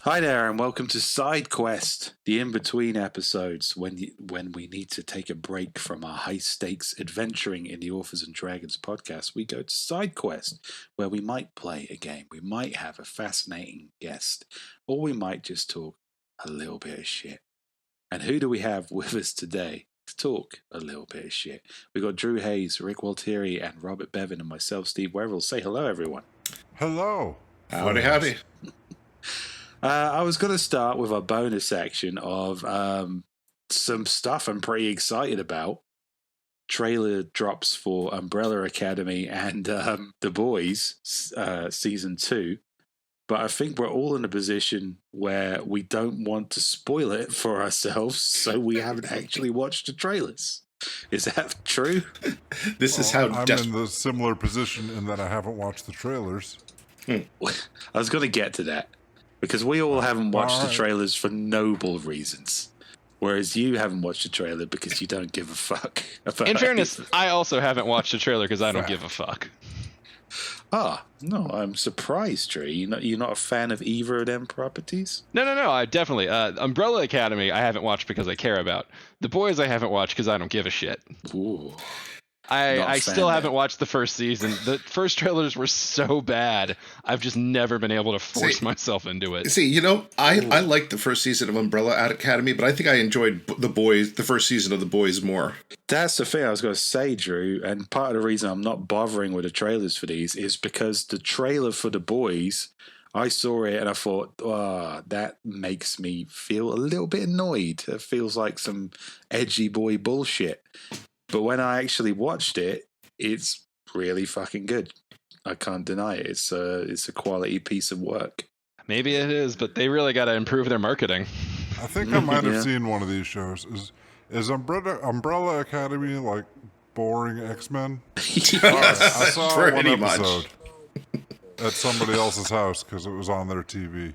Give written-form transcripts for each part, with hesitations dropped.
Hi there, and welcome to Side Quest, the in-between episodes when we need to take a break from our high-stakes adventuring in the Authors and Dragons podcast. We go to Side Quest, where we might play a game, we might have a fascinating guest, or we might just talk a little bit of shit. And who do we have with us today to talk a little bit of shit? We got Drew Hayes, Rick Waltieri, and Robert Bevan, and myself, Steve Werrell. Say hello, everyone. Hello. Howdy, howdy. I was going to start with a bonus section of some stuff I'm pretty excited about. Trailer drops for Umbrella Academy and The Boys season 2. But I think we're all in a position where we don't want to spoil it for ourselves, so we haven't actually watched the trailers. Is that true? This is how I'm in the similar position in that I haven't watched the trailers. I was going to get to that. Because we all haven't watched the trailers for noble reasons. Whereas you haven't watched the trailer because you don't give a fuck about In fairness, anything. I also haven't watched the trailer because I don't give a fuck. No, I'm surprised, Tree. You're not a fan of either of them properties? No, I definitely. Umbrella Academy I haven't watched because I care about. The Boys I haven't watched because I don't give a shit. Ooh. I still haven't watched the first season. The first trailers were so bad. I've just never been able to force myself into it. I liked the first season of Umbrella Academy, but I think I enjoyed the first season of The Boys more. That's the thing I was going to say, Drew. And part of the reason I'm not bothering with the trailers for these is because the trailer for The Boys, I saw it and I thought, that makes me feel a little bit annoyed. It feels like some edgy boy bullshit. But when I actually watched it, it's really fucking good. I can't deny it. It's a quality piece of work. Maybe it is, but they really got to improve their marketing. I think I might have seen one of these shows. Is Umbrella Academy like boring X-Men? Yes, I saw pretty one much. episode at somebody else's house because it was on their TV.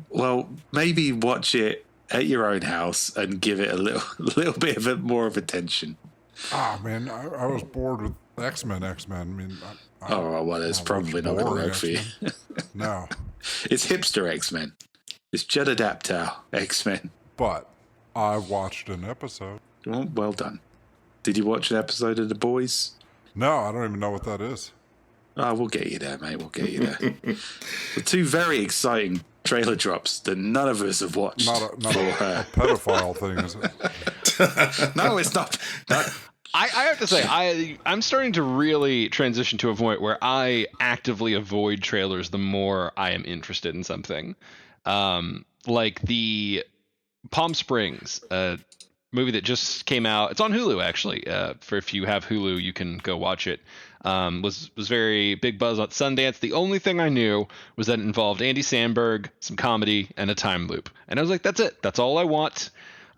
Well, maybe watch it at your own house and give it a little bit of more of attention. Man, I was bored with X-Men. I mean, It's probably not going to work for you. No. It's hipster X-Men. It's Judd Apatow X-Men. But I watched an episode. Well done. Did you watch an episode of The Boys? No, I don't even know what that is. We'll get you there, mate. We'll get you there. The two very exciting trailer drops that none of us have watched. Not a pedophile thing, is it? No, it's not. I have to say, I'm starting to really transition to a point where I actively avoid trailers the more I am interested in something. Like the Palm Springs movie that just came out. It's on Hulu, actually. For if you have Hulu, you can go watch it. Was very big buzz at Sundance. The only thing I knew was that it involved Andy Samberg, some comedy, and a time loop. And I was like, that's it. That's all I want.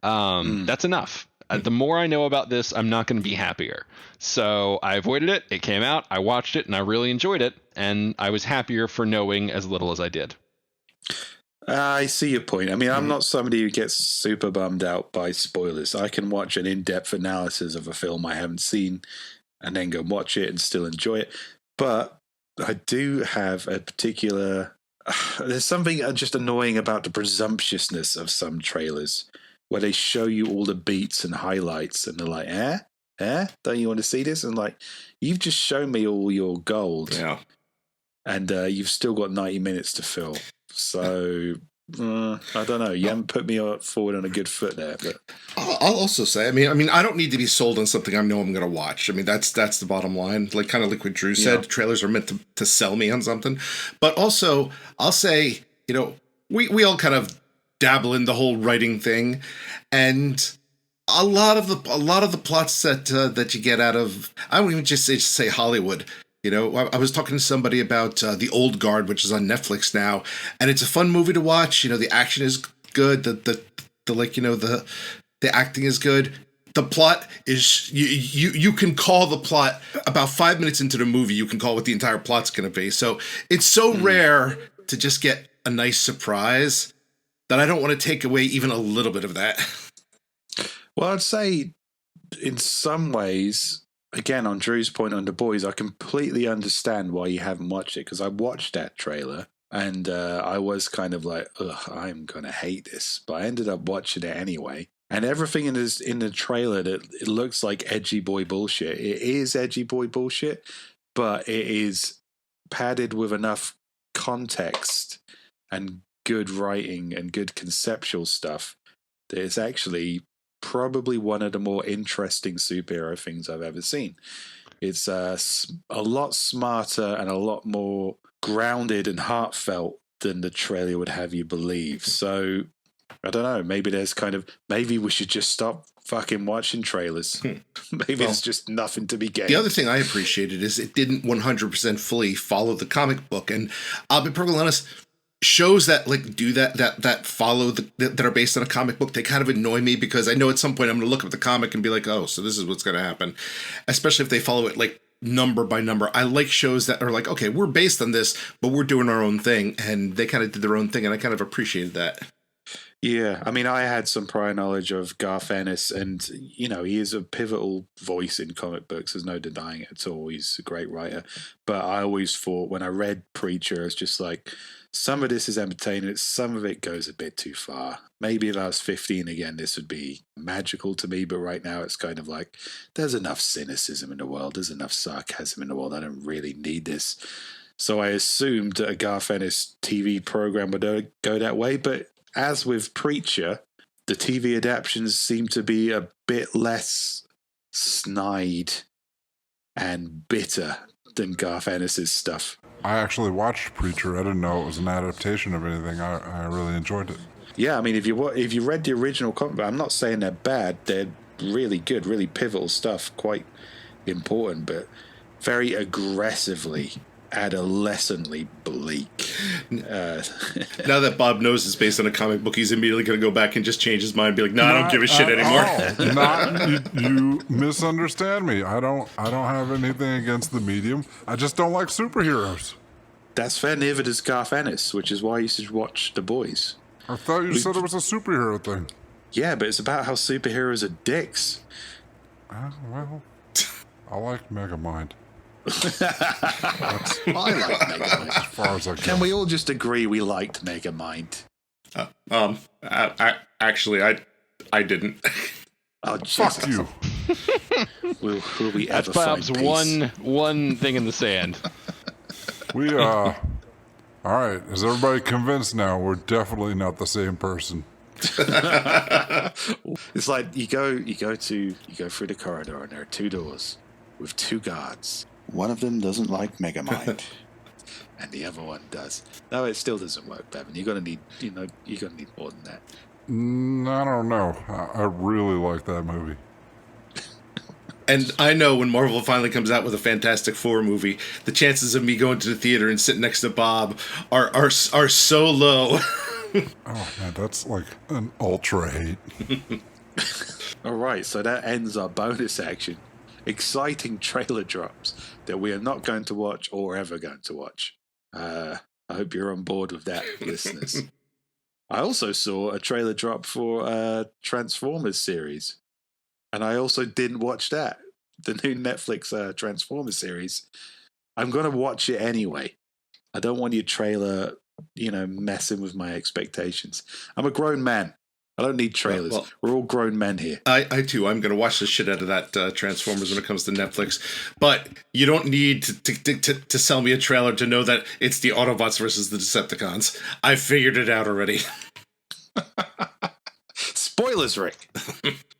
That's enough. The more I know about this, I'm not going to be happier. So I avoided it. It came out. I watched it, and I really enjoyed it. And I was happier for knowing as little as I did. I see your point. I mean, I'm not somebody who gets super bummed out by spoilers. I can watch an in-depth analysis of a film I haven't seen and then go watch it and still enjoy it. But I do have a particular... there's something just annoying about the presumptuousness of some trailers where they show you all the beats and highlights and they're like, don't you want to see this? And like, you've just shown me all your gold. Yeah. And you've still got 90 minutes to fill. So, I don't know. You haven't put me forward on a good foot there. But I'll also say, I mean, I don't need to be sold on something I know I'm going to watch. I mean, that's the bottom line. Like kind of like what Drew said, trailers are meant to sell me on something. But also, I'll say, we all kind of dabble in the whole writing thing, and a lot of the plots that you get out of, I won't even just say Hollywood. I was talking to somebody about The Old Guard, which is on Netflix now, and it's a fun movie to watch. The action is good. The acting is good. The plot is you can call the plot about 5 minutes into the movie. You can call what the entire plot's going to be. So it's so rare to just get a nice surprise that I don't want to take away even a little bit of that. Well, I'd say in some ways, again, on Drew's point on The Boys, I completely understand why you haven't watched it, because I watched that trailer And I was kind of like, ugh, I'm going to hate this. But I ended up watching it anyway. And everything in the trailer, that it looks like edgy boy bullshit. It is edgy boy bullshit, but it is padded with enough context and good writing and good conceptual stuff that it's actually probably one of the more interesting superhero things I've ever seen. It's a lot smarter and a lot more grounded and heartfelt than the trailer would have you believe. So, I don't know, maybe we should just stop fucking watching trailers. Maybe there's just nothing to be gained. The other thing I appreciated is it didn't 100% fully follow the comic book. And I'll be perfectly honest, shows that like do that follow that are based on a comic book, they kind of annoy me, because I know at some point I'm going to look up the comic and be like, oh, so this is what's going to happen. Especially if they follow it like number by number. I like shows that are like, okay, we're based on this, but we're doing our own thing, and they kind of did their own thing, and I kind of appreciated that. Yeah, I mean, I had some prior knowledge of Garth Ennis, and, you know, he is a pivotal voice in comic books. There's no denying it at all. He's a great writer. But I always thought, when I read Preacher, it's just like, some of this is entertaining, some of it goes a bit too far. Maybe if I was 15 again, this would be magical to me, but right now it's kind of like, there's enough cynicism in the world, there's enough sarcasm in the world, I don't really need this. So I assumed that a Garth Ennis TV program would go that way, but as with Preacher, the TV adaptations seem to be a bit less snide and bitter than Garth Ennis's stuff. I actually watched Preacher. I didn't know it was an adaptation of anything. I really enjoyed it. Yeah, I mean, if you read the original comic, I'm not saying they're bad. They're really good, really pivotal stuff, quite important, but very aggressively adolescently bleak. Now that Bob knows it's based on a comic book, he's immediately going to go back and just change his mind and be like, no, I don't give a shit anymore. You misunderstand me. I don't have anything against the medium. I just don't like superheroes. That's fair. Neither does Garth Ennis, which is why you should watch The Boys. I thought you said it was a superhero thing. Yeah, but it's about how superheroes are dicks. Well, I like Megamind. I like Megamind. As far as I can. Can we all just agree we liked Megamind? Actually, I didn't. Oh, fuck Jesus. you. Will we That's ever Bob's find peace? one thing in the sand. We all right. Is everybody convinced now? We're definitely not the same person. It's like you go through the corridor and there are two doors with two guards. One of them doesn't like Megamind, and the other one does. No, it still doesn't work, Bevan. You're gonna need more than that. I don't know. I really like that movie. And I know when Marvel finally comes out with a Fantastic Four movie, the chances of me going to the theater and sitting next to Bob are so low. Oh man, that's like an ultra hate. All right, so that ends our bonus section. Exciting trailer drops that we are not going to watch or ever going to watch. I hope you're on board with that, listeners. I also saw a trailer drop for a Transformers series, and I also didn't watch that. The new Netflix Transformers series. I'm going to watch it anyway. I don't want your trailer, messing with my expectations. I'm a grown man. I don't need trailers. Well, we're all grown men here. I too. I'm going to watch the shit out of that Transformers when it comes to Netflix. But you don't need to sell me a trailer to know that it's the Autobots versus the Decepticons. I figured it out already. Spoilers, Rick.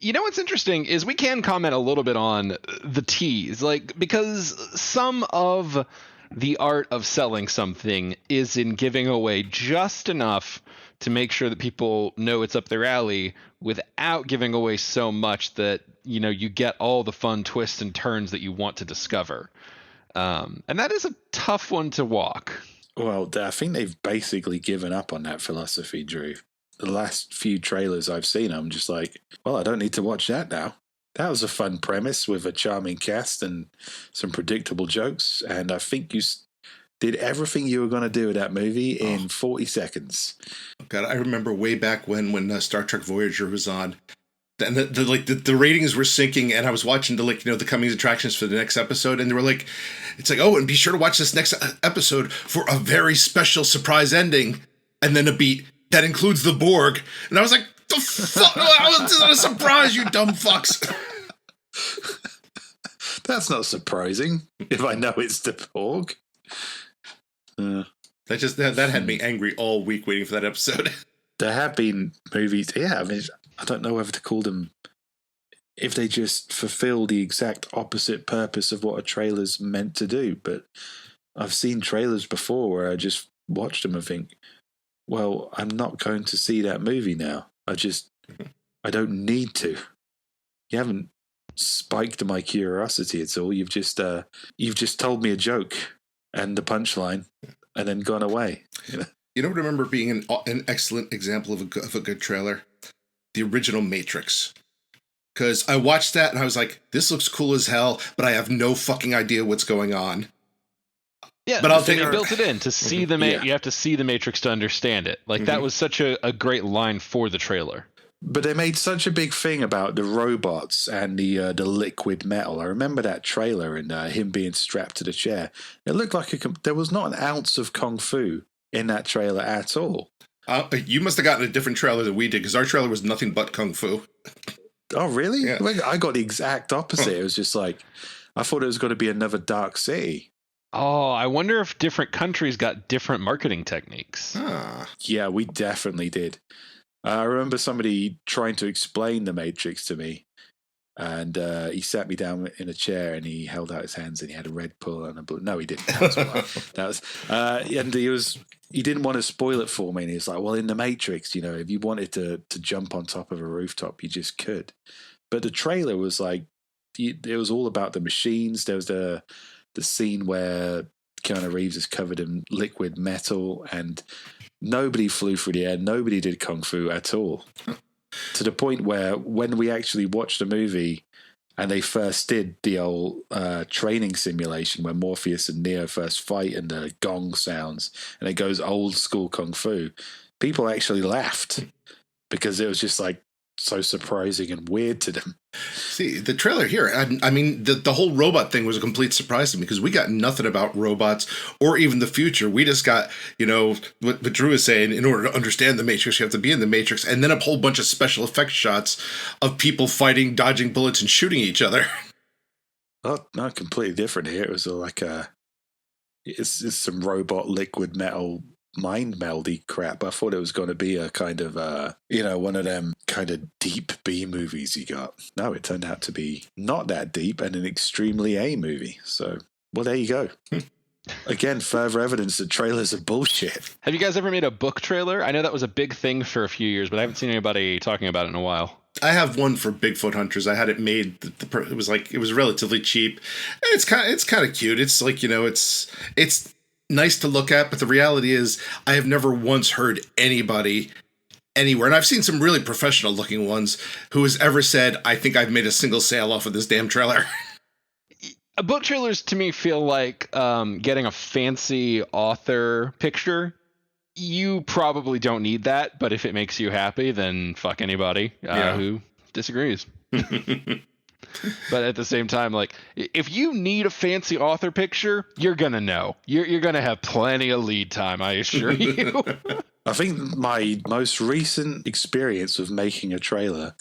You know what's interesting is we can comment a little bit on the tease, because some of the art of selling something is in giving away just enough to make sure that people know it's up their alley without giving away so much that, you get all the fun twists and turns that you want to discover. And that is a tough one to walk. Well, I think they've basically given up on that philosophy, Drew. The last few trailers I've seen, I'm just like, well, I don't need to watch that now. That was a fun premise with a charming cast and some predictable jokes. And I think you did everything you were going to do with that movie in 40 seconds. God, I remember way back when Star Trek Voyager was on, and the ratings were sinking, and I was watching the coming attractions for the next episode, and they were like, it's like, oh, and be sure to watch this next episode for a very special surprise ending, and then a beat that includes the Borg, and I was like, the fuck, how is that a surprise, you dumb fucks? That's not surprising if I know it's the Borg. That had me angry all week waiting for that episode. There have been movies, I mean, I don't know whether to call them, if they just fulfill the exact opposite purpose of what a trailer's meant to do. But I've seen trailers before where I just watch them and think, well, I'm not going to see that movie now. I don't need to. You haven't spiked my curiosity at all. You've just told me a joke and the punchline and then gone away. You know what I remember being an excellent example of a good trailer? The original Matrix. Because I watched that and I was like, this looks cool as hell, but I have no fucking idea what's going on. Yeah, but they built it in to see the You have to see the Matrix to understand it. Like that was such a great line for the trailer. But they made such a big thing about the robots and the liquid metal. I remember that trailer and him being strapped to the chair. It looked like there was not an ounce of kung fu in that trailer at all. You must have gotten a different trailer than we did, because our trailer was nothing but kung fu. Oh, really? Yeah. I got the exact opposite. It was just like, I thought it was going to be another Dark City. Oh, I wonder if different countries got different marketing techniques. Yeah, we definitely did. I remember somebody trying to explain the Matrix to me, and he sat me down in a chair and he held out his hands and he had a red pill and a blue. No, he didn't. And he didn't want to spoil it for me. And he was like, well, in the Matrix, if you wanted to jump on top of a rooftop, you just could. But the trailer was like, it was all about the machines. There was the scene where Keanu Reeves is covered in liquid metal and nobody flew through the air. Nobody did kung fu at all. To the point where when we actually watched the movie and they first did the old training simulation where Morpheus and Neo first fight and the gong sounds and it goes old school kung fu, people actually laughed because it was just like so surprising and weird to them. See, the trailer here, I mean, the whole robot thing was a complete surprise to me because we got nothing about robots or even the future. We just got, what Drew is saying, in order to understand the Matrix, you have to be in the Matrix, and then a whole bunch of special effects shots of people fighting, dodging bullets, and shooting each other. Oh, not completely different here. It was like it's some robot liquid metal mind meldy crap. I thought it was going to be a kind of one of them kind of deep B movies you got. No, it turned out to be not that deep and an extremely A movie. So, well, there you go. Again, further evidence that trailers are bullshit. Have you guys ever made a book trailer? I know that was a big thing for a few years, but I haven't seen anybody talking about it in a while. I have one for Bigfoot Hunters. I had it made. It was relatively cheap. It's kind of cute. It's like, it's nice to look at, but the reality is I have never once heard anybody anywhere, and I've seen some really professional looking ones, who has ever said, I think I've made a single sale off of this damn trailer. Book trailers to me feel like getting a fancy author picture. You probably don't need that, but if it makes you happy, then fuck anybody who disagrees. But at the same time, like, if you need a fancy author picture, you're gonna know. You're gonna have plenty of lead time, I assure you. I think my most recent experience of making a trailer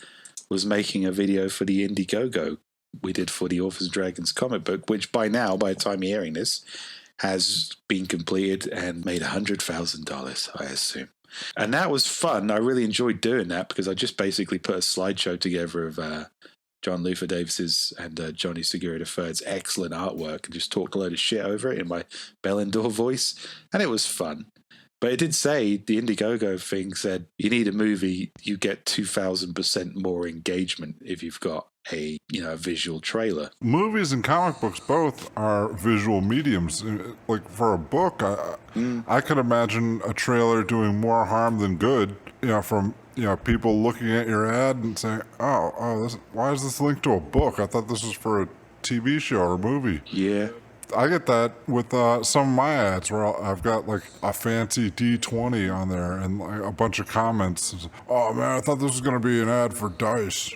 was making a video for the Indiegogo we did for the Orphans and Dragons comic book, which by now, by the time you're hearing this, has been completed and made $100,000, I assume. And that was fun. I really enjoyed doing that because I just basically put a slideshow together of John Luther Davis's and Johnny Segura III's excellent artwork and just talked a load of shit over it in my Bell and Door voice. And it was fun. But it did say, the Indiegogo thing said, you need a movie, you get 2,000% more engagement if you've got a visual trailer. Movies and comic books both are visual mediums. Like for a book, I could imagine a trailer doing more harm than good, from people looking at your ad and saying, why is this linked to a book? I thought this was for a TV show or movie. Yeah. I get that with some of my ads where I've got like a fancy D20 on there and like a bunch of comments. Oh man, I thought this was going to be an ad for dice.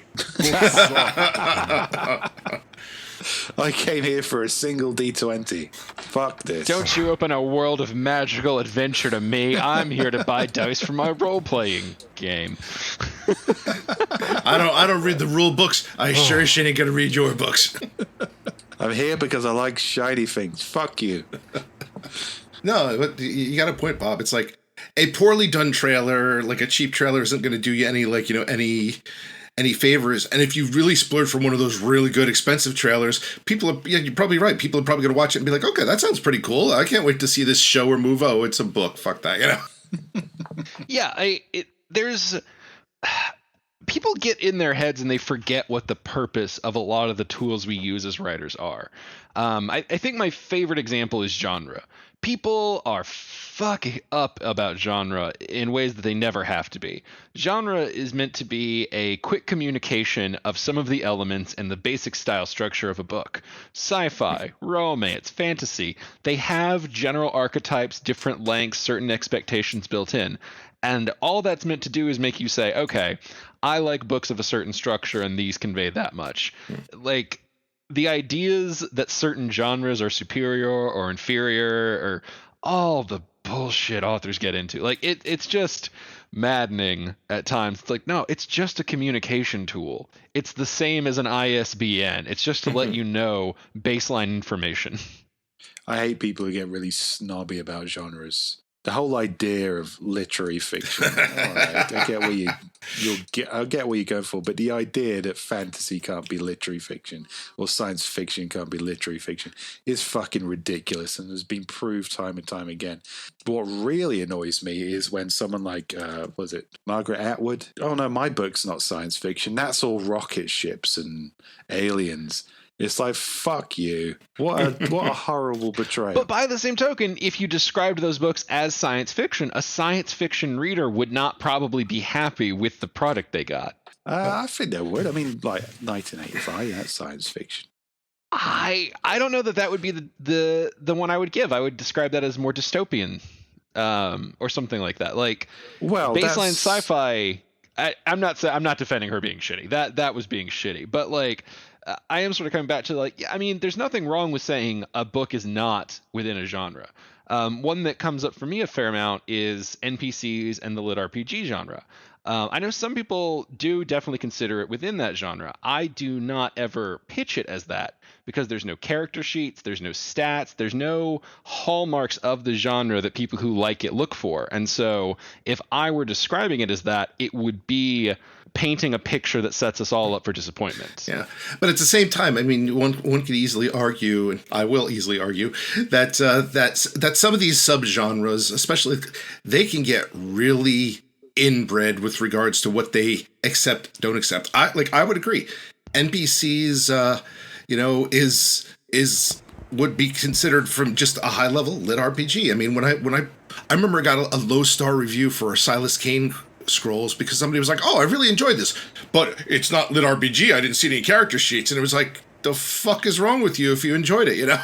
I came here for a single D20. Fuck this. Don't you open a world of magical adventure to me. I'm here to buy dice for my role-playing game. I don't read the rule books. I sure as shit ain't gonna read your books. I'm here because I like shiny things. Fuck you. No, but you got a point, Bob. It's like a poorly done trailer, like a cheap trailer, isn't going to do you any, like, you know, any favors. And if you really splurge from one of those really good, expensive trailers, you're probably right. People are probably going to watch it and be like, okay, that sounds pretty cool. I can't wait to see this show or move. Oh, it's a book. Fuck that, you know? Yeah, there's people get in their heads and they forget what the purpose of a lot of the tools we use as writers are. I think my favorite example is genre. People are fucking up about genre in ways that they never have to be. Genre is meant to be a quick communication of some of the elements and the basic style structure of a book. Sci-fi, romance, fantasy, they have general archetypes, different lengths, certain expectations built in. And all that's meant to do is make you say, okay, I like books of a certain structure and these convey that much. Like, the ideas that certain genres are superior or inferior or all the bullshit authors get into. Like, it's just maddening at times. It's like, no, it's just a communication tool. It's the same as an ISBN. It's just to let you know baseline information. I hate people who get really snobby about genres. The whole idea of literary fiction. All right, I get what I get what you're going for, but the idea that fantasy can't be literary fiction or science fiction can't be literary fiction is fucking ridiculous, and has been proved time and time again. But what really annoys me is when someone like, was it Margaret Atwood? Oh no, my book's not science fiction. That's all rocket ships and aliens. It's like, fuck you. What a horrible betrayal. But by the same token, if you described those books as science fiction, a science fiction reader would not probably be happy with the product they got. I think they would. I mean, like 1985, that's science fiction. I don't know that would be the one I would give. I would describe that as more dystopian, or something like that. Like, well, baseline sci-fi. I'm not defending her being shitty. That was being shitty. But like, I am sort of coming back to, like, I mean, there's nothing wrong with saying a book is not within a genre. One that comes up for me a fair amount is NPCs and the lit RPG genre. I know some people do definitely consider it within that genre. I do not ever pitch it as that because there's no character sheets, there's no stats, there's no hallmarks of the genre that people who like it look for. And so if I were describing it as that, it would be painting a picture that sets us all up for disappointment. Yeah, but at the same time, I mean, one could easily argue, and I will easily argue, that that some of these subgenres, especially, they can get really inbred with regards to what they accept, don't accept. I would agree. NPCs, would be considered from just a high level lit RPG. I mean, when I remember I got a low star review for Silas Kane Scrolls because somebody was like, "Oh, I really enjoyed this, but it's not lit RPG. I didn't see any character sheets," and it was like, "The fuck is wrong with you if you enjoyed it?" You know?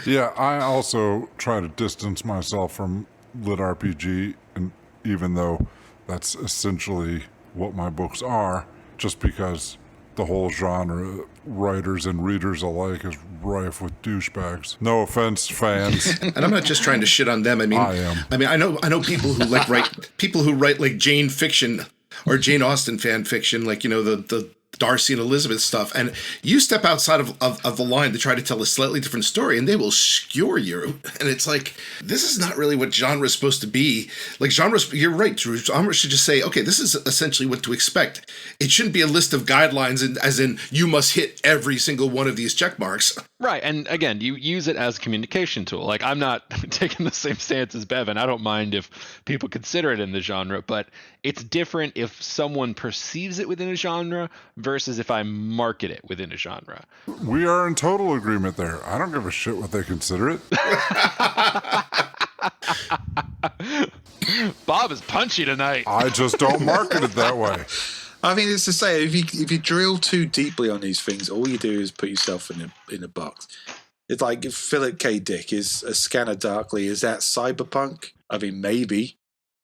Yeah, I also try to distance myself from lit RPG, and even though that's essentially what my books are, just because the whole genre, writers and readers alike, is rife with douchebags. No offense, fans. And I'm not just trying to shit on them. I mean, I am. I know people who write like Jane fiction or Jane Austen fan fiction, like, you know, the Darcy and Elizabeth stuff, and you step outside of the line to try to tell a slightly different story and they will skewer you, and it's like, this is not really what genre is supposed to be. Like, genres, you're right, Drew, genre should just say, okay, this is essentially what to expect. It shouldn't be a list of guidelines as in you must hit every single one of these check marks. Right, and again, you use it as a communication tool. Like, I'm not taking the same stance as Bevan. I don't mind if people consider it in the genre, but it's different if someone perceives it within a genre versus if I market it within a genre. We are in total agreement there. I don't give a shit what they consider it. Bob is punchy tonight. I just don't market it that way. I mean, it's to say, if you drill too deeply on these things, all you do is put yourself in a box. It's like if Philip K. Dick is A Scanner Darkly. Is that cyberpunk? I mean, maybe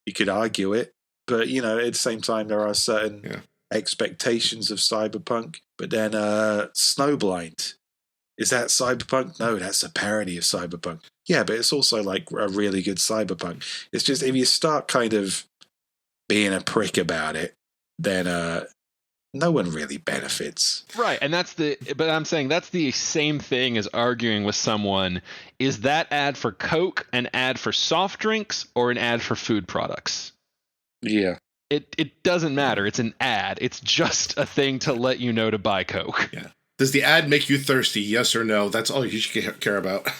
you could argue it, but you know, at the same time, there are certain expectations of cyberpunk. But then, Snowblind, is that cyberpunk? No, that's a parody of cyberpunk. Yeah, but it's also like a really good cyberpunk. It's just if you start kind of being a prick about it, then no one really benefits. Right, and but I'm saying that's the same thing as arguing with someone, is that ad for Coke an ad for soft drinks or an ad for food products? Yeah. It doesn't matter. It's an ad. It's just a thing to let you know to buy Coke. Yeah. Does the ad make you thirsty? Yes or no? That's all you should care about.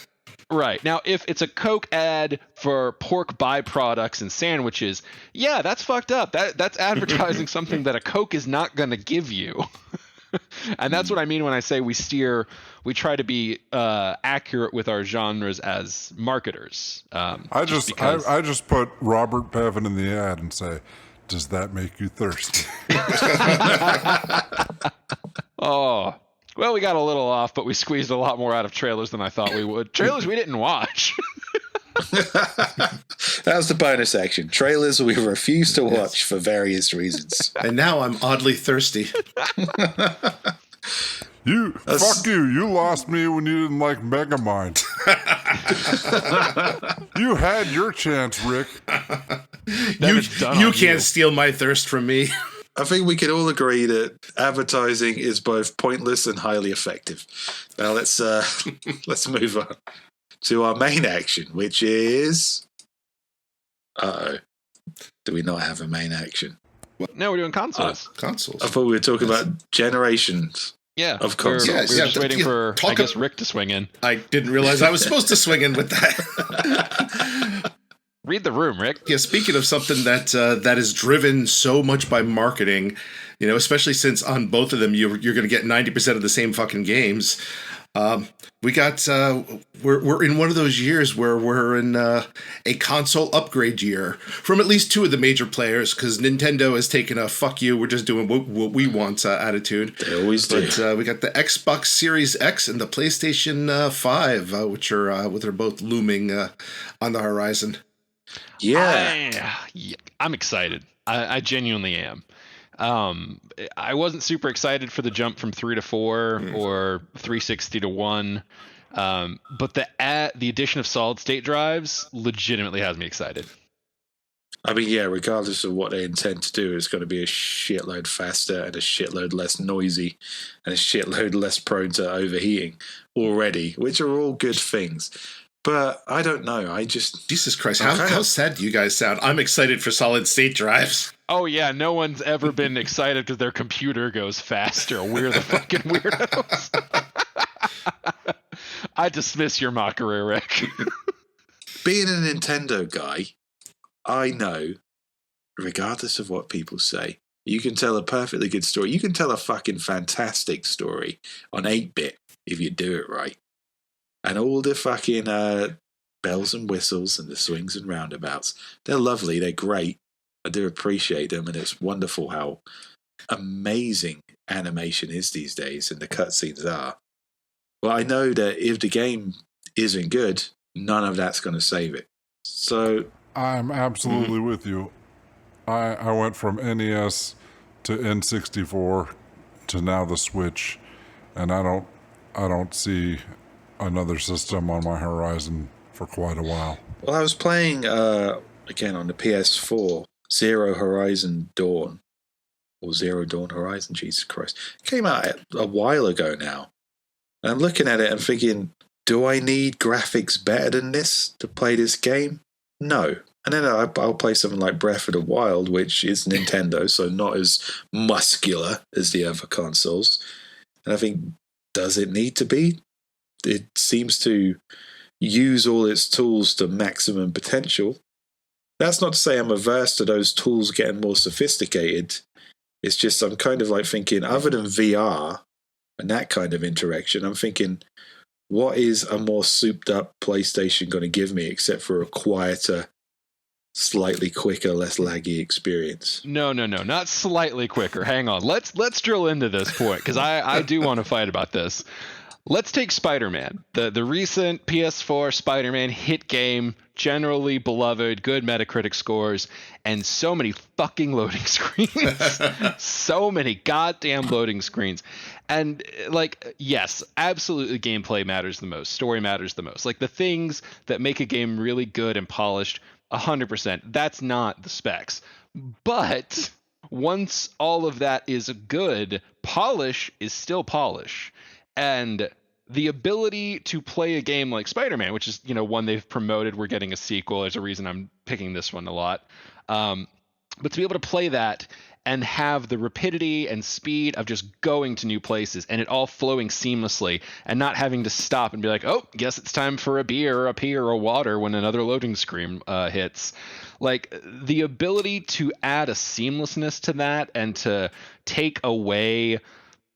Right. Now, if it's a Coke ad for pork byproducts and sandwiches, yeah, that's fucked up. That's advertising something that a Coke is not going to give you. And that's what I mean when I say we try to be accurate with our genres as marketers. I just put Robert Bevan in the ad and say, does that make you thirsty? Oh, well, we got a little off, but we squeezed a lot more out of trailers than I thought we would. Trailers we didn't watch. That was the bonus section. Trailers we refuse to watch for various reasons. And now I'm oddly thirsty. Fuck you. You lost me when you didn't like Megamind. You had your chance, Rick. You can't steal my thirst from me. I think we can all agree that advertising is both pointless and highly effective. Now let's move on to our main action, which is... Uh-oh. Do we not have a main action? No, we're doing consoles. Consoles. I thought we were talking about generations. Yeah, of consoles. We're just waiting for, I guess, Rick to swing in. I didn't realize I was supposed to swing in with that. Read the room, Rick. Yeah, speaking of something that is driven so much by marketing, you know, especially since on both of them you're going to get 90% of the same fucking games. We got we're in one of those years where we're in a console upgrade year from at least two of the major players, because Nintendo has taken a "fuck you, we're just doing what we want" attitude. They always do. But we got the Xbox Series X and the PlayStation 5, which are both looming on the horizon. Yeah, I'm excited. I genuinely am. I wasn't super excited for the jump from 3 to 4 or 360 to 1, but the addition of solid state drives legitimately has me excited. I mean, yeah, regardless of what they intend to do, it's going to be a shitload faster and a shitload less noisy and a shitload less prone to overheating already, which are all good things. But I don't know. Jesus Christ, how sad do you guys sound? I'm excited for solid state drives. Oh, yeah, no one's ever been excited because their computer goes faster. We're the fucking weirdos. I dismiss your mockery, Rick. Being a Nintendo guy, I know, regardless of what people say, you can tell a perfectly good story. You can tell a fucking fantastic story on 8-bit if you do it right. And all the fucking bells and whistles and the swings and roundabouts, they're lovely, they're great. I do appreciate them, and it's wonderful how amazing animation is these days and the cutscenes are. Well, I know that if the game isn't good, none of that's going to save it. So I'm absolutely with you. I went from NES to N64 to now the Switch, and I don't see another system on my horizon for quite a while. Well, I was playing again on the PS4, Zero Horizon Dawn, or Zero Dawn Horizon. Jesus Christ, it came out a while ago now. And I'm looking at it and thinking, do I need graphics better than this to play this game? No. And then I'll play something like Breath of the Wild, which is Nintendo, so not as muscular as the other consoles. And I think, does it need to be? It seems to use all its tools to maximum potential. That's not to say I'm averse to those tools getting more sophisticated. It's just I'm kind of like thinking, other than VR and that kind of interaction, I'm thinking, what is a more souped up PlayStation going to give me except for a quieter, slightly quicker, less laggy experience? No, not slightly quicker. Hang on. Let's drill into this point, because I do want to fight about this. Let's take Spider-Man, the recent PS4 Spider-Man hit game, generally beloved, good Metacritic scores, and so many fucking loading screens. So many goddamn loading screens. And like, yes, absolutely gameplay matters the most. Story matters the most. Like the things that make a game really good and polished, 100%. That's not the specs. But once all of that is good, polish is still polish. And the ability to play a game like Spider-Man, which is, one they've promoted, we're getting a sequel. There's a reason I'm picking this one a lot. But to be able to play that and have the rapidity and speed of just going to new places and it all flowing seamlessly and not having to stop and be like, oh, guess it's time for a beer or a pee or a water when another loading screen hits. Like the ability to add a seamlessness to that and to take away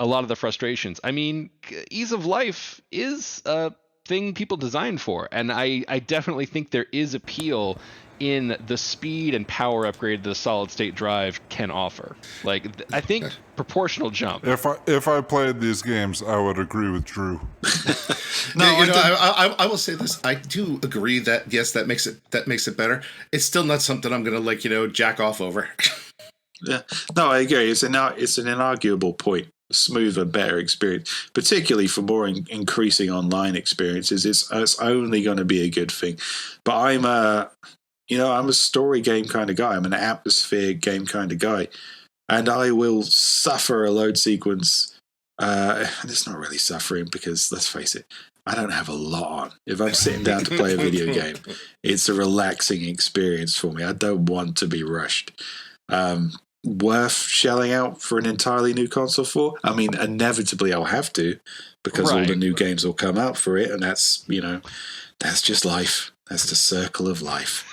a lot of the frustrations. I mean, ease of life is a thing people design for. And I definitely think there is appeal in the speed and power upgrade the solid state drive can offer. Like, I think proportional jump. If I played these games, I would agree with Drew. I will say this. I do agree that yes, that makes it better. It's still not something I'm gonna jack off over. Yeah, no, I agree. It's an inarguable point. Smoother, better experience, particularly for more increasing online experiences. It's only going to be a good thing. But I'm a story game kind of guy. I'm an atmosphere game kind of guy, and I will suffer a load sequence. And it's not really suffering because let's face it, I don't have a lot on. If I'm sitting down to play a video game, it's a relaxing experience for me. I don't want to be rushed. Worth shelling out for an entirely new console for? I mean, inevitably I'll have to because all the new games will come out for it, and that's just life. That's the circle of life.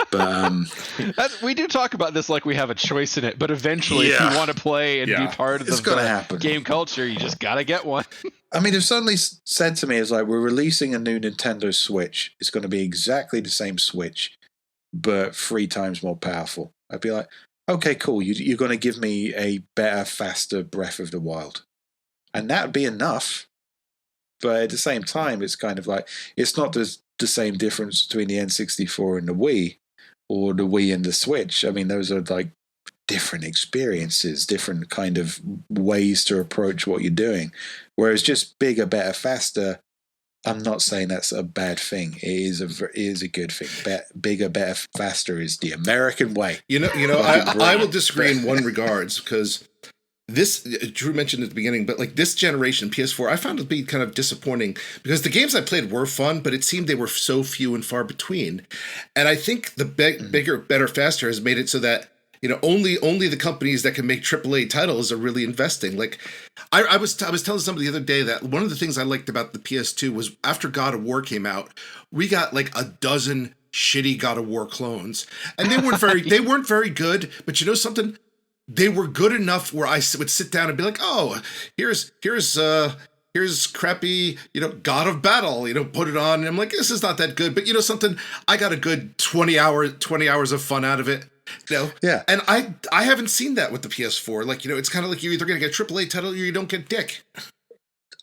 But we do talk about this like we have a choice in it, but eventually if you want to play and be part of the game culture, you just gotta get one. I mean, if somebody said to me, it's like, we're releasing a new Nintendo Switch, it's going to be exactly the same Switch, but 3 times more powerful, I'd be like, okay, cool. You're going to give me a better, faster Breath of the Wild. And that would be enough. But at the same time, it's kind of like, it's not the same difference between the N64 and the Wii, or the Wii and the Switch. I mean, those are like different experiences, different kind of ways to approach what you're doing. Whereas just bigger, better, faster, I'm not saying that's a bad thing. It is a good thing. Bigger, better, faster is the American way. I will disagree in one regards because this, Drew mentioned at the beginning, but like this generation PS4, I found it to be kind of disappointing because the games I played were fun, but it seemed they were so few and far between. And I think the bigger, better, faster has made it so that only the companies that can make AAA titles are really investing. Like, I was telling somebody the other day that one of the things I liked about the PS2 was after God of War came out, we got like a dozen shitty God of War clones, and they weren't very good. But something, they were good enough where I would sit down and be like, oh, here's crappy, God of Battle, put it on, and I'm like, this is not that good, but something, I got a good 20 hours of fun out of it. Yeah. And I haven't seen that with the PS4. Like, it's kind of like you're either going to get a AAA title or you don't get dick.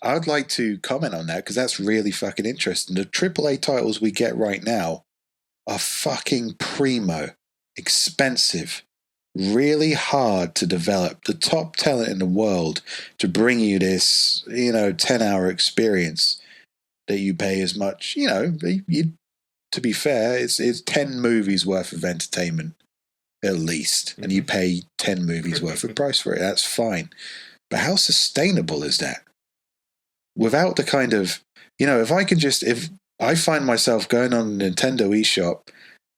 I'd like to comment on that because that's really fucking interesting. The AAA titles we get right now are fucking primo, expensive, really hard to develop. The top talent in the world to bring you this, 10-hour experience that you pay as much, to be fair, it's 10 movies worth of entertainment. At least, and you pay 10 movies worth of price for it. That's fine. But how sustainable is that? Without the kind of, if I find myself going on Nintendo eShop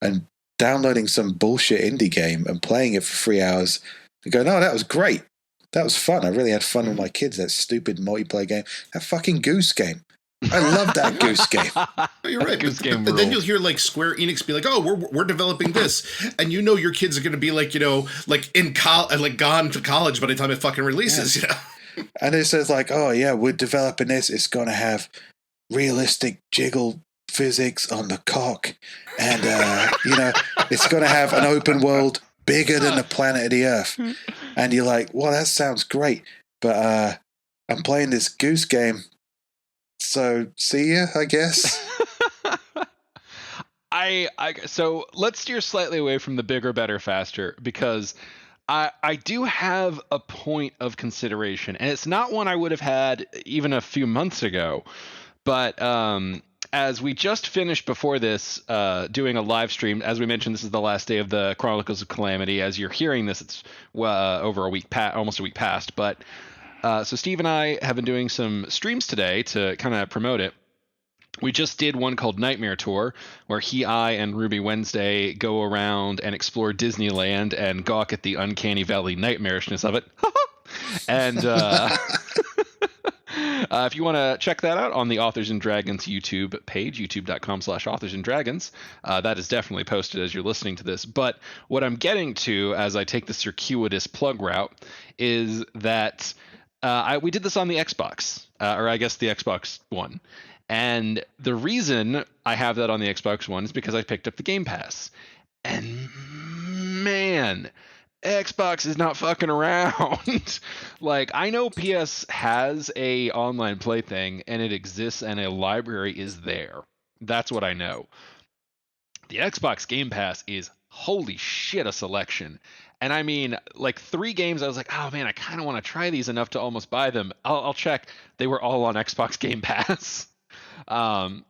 and downloading some bullshit indie game and playing it for 3 hours and going, oh, that was great. That was fun. I really had fun with my kids. That stupid multiplayer game. That fucking Goose Game. I love that Goose Game. You're right. But then you'll hear like Square Enix be like, "Oh, we're developing this," and your kids are going to be like, like in like gone to college by the time it fucking releases. Yeah. And it says like, "Oh yeah, we're developing this. It's going to have realistic jiggle physics on the cock, and it's going to have an open world bigger than the planet of the Earth." And you're like, "Well, that sounds great, but I'm playing this Goose Game." So see ya, I guess. So let's steer slightly away from the bigger, better, faster, because I do have a point of consideration, and it's not one I would have had even a few months ago. But as we just finished before this doing a live stream, as we mentioned, this is the last day of the Chronicles of Calamity. As you're hearing this, it's over a week, almost a week past. But so Steve and I have been doing some streams today to kind of promote it. We just did one called Nightmare Tour, where I, and Ruby Wednesday go around and explore Disneyland and gawk at the uncanny valley nightmarishness of it. And if you want to check that out on the Authors and Dragons YouTube page, youtube.com/authorsanddragons, that is definitely posted as you're listening to this. But what I'm getting to as I take the circuitous plug route is that we did this on the Xbox, or I guess the Xbox One. And the reason I have that on the Xbox One is because I picked up the Game Pass. And man, Xbox is not fucking around. Like, I know PS has a online play thing and it exists and a library is there. That's what I know. The Xbox Game Pass is holy shit a selection. And I mean, like 3 games, I was like, oh man, I kind of want to try these enough to almost buy them. I'll check. They were all on Xbox Game Pass.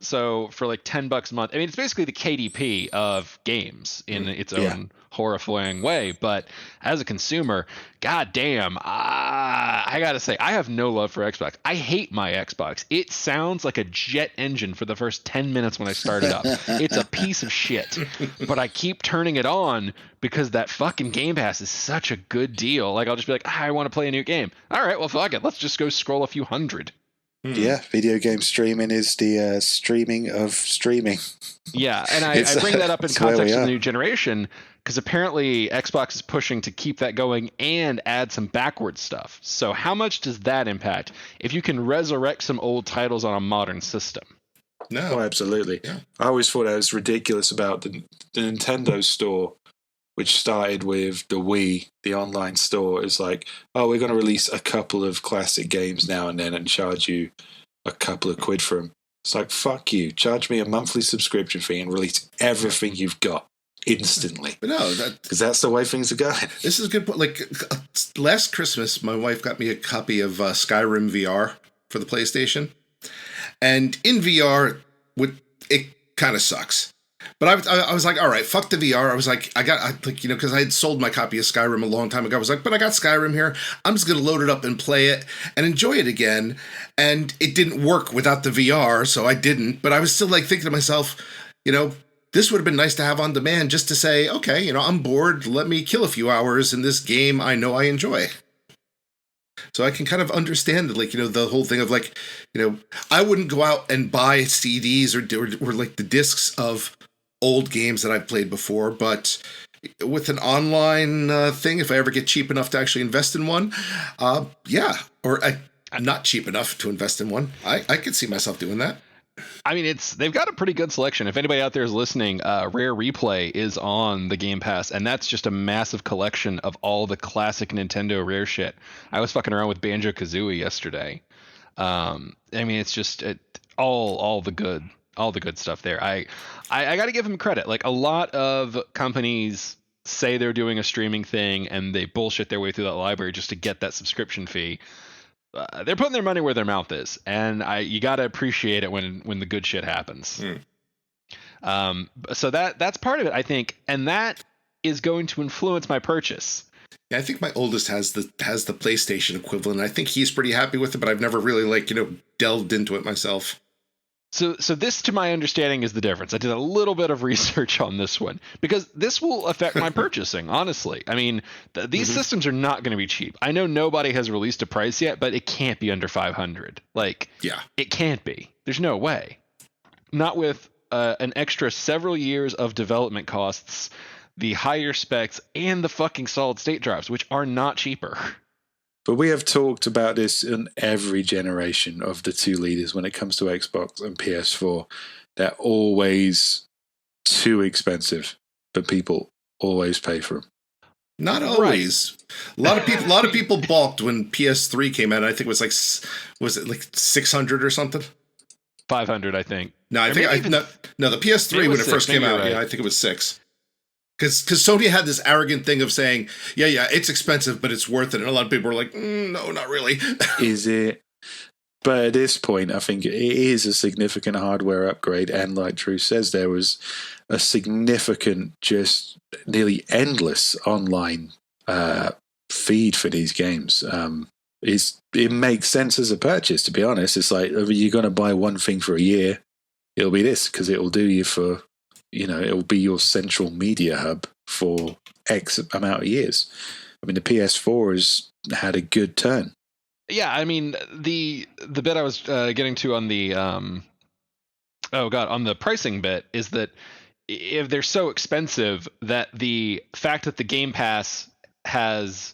So for like $10 a month, I mean, it's basically the KDP of games in its own horrifying way. But as a consumer, goddamn, I gotta say, I have no love for Xbox. I hate my Xbox. It sounds like a jet engine for the first 10 minutes when I start it up. It's a piece of shit, but I keep turning it on because that fucking Game Pass is such a good deal. Like, I'll just be like, I want to play a new game. All right, well, fuck it. Let's just go scroll a few hundred. Yeah, video game streaming is the streaming of streaming. Yeah, and I bring that up in context of the new generation because apparently Xbox is pushing to keep that going and add some backwards stuff. So how much does that impact if you can resurrect some old titles on a modern system? No. Oh, absolutely. Yeah. I always thought that was ridiculous about the Nintendo store, which started with the Wii, the online store. Is like, oh, we're going to release a couple of classic games now and then and charge you a couple of quid for them. It's like, fuck you. Charge me a monthly subscription fee and release everything you've got instantly. But no, because that's the way things are going. This is a good point. Like last Christmas, my wife got me a copy of Skyrim VR for the PlayStation. And in VR, it kind of sucks. But I was like, all right, fuck the VR. I was like, because I had sold my copy of Skyrim a long time ago. I was like, but I got Skyrim here. I'm just going to load it up and play it and enjoy it again. And it didn't work without the VR, so I didn't. But I was still like thinking to myself, this would have been nice to have on demand just to say, okay, I'm bored. Let me kill a few hours in this game I know I enjoy. So I can kind of understand the whole thing of I wouldn't go out and buy CDs or like the discs of old games that I've played before, but with an online thing, if I ever get cheap enough to actually invest in one, or not cheap enough to invest in one, I could see myself doing that. I mean, they've got a pretty good selection. If anybody out there is listening, Rare Replay is on the Game Pass, and that's just a massive collection of all the classic Nintendo Rare shit. I was fucking around with Banjo-Kazooie yesterday. I mean, it's just all the good stuff there. I got to give them credit. Like, a lot of companies say they're doing a streaming thing and they bullshit their way through that library just to get that subscription fee. They're putting their money where their mouth is, and you got to appreciate it when the good shit happens. So that's part of it, I think, and that is going to influence my purchase. Yeah, I think my oldest has the PlayStation equivalent. I think he's pretty happy with it, but I've never really delved into it myself. So this, to my understanding, is the difference. I did a little bit of research on this one because this will affect my purchasing, honestly. I mean, these systems are not going to be cheap. I know nobody has released a price yet, but it can't be under $500. It can't be. There's no way. Not with an extra several years of development costs, the higher specs, and the fucking solid state drives, which are not cheaper. But we have talked about this in every generation of the two leaders when it comes to Xbox and PS4. They're always too expensive, but people always pay for them. Not always. Right. A lot of people balked when PS3 came out. I think it was was it like 600 or something? 500, I think. No, I Or think maybe even- no, the PS3 Maybe it when was it first 6, maybe came you're out, right. yeah, I think it was 6. Because Sony had this arrogant thing of saying, yeah, it's expensive, but it's worth it. And a lot of people were like, no, not really. Is it? But at this point, I think it is a significant hardware upgrade. And like Drew says, there was a significant, just nearly endless online feed for these games. It makes sense as a purchase, to be honest. It's like, you're going to buy one thing for a year, it'll be this, because it'll do you for, it'll be your central media hub for X amount of years. I mean, the PS4 has had a good turn. Yeah, I mean, the bit I was getting to on the on the pricing bit is that if they're so expensive, that the fact that the Game Pass has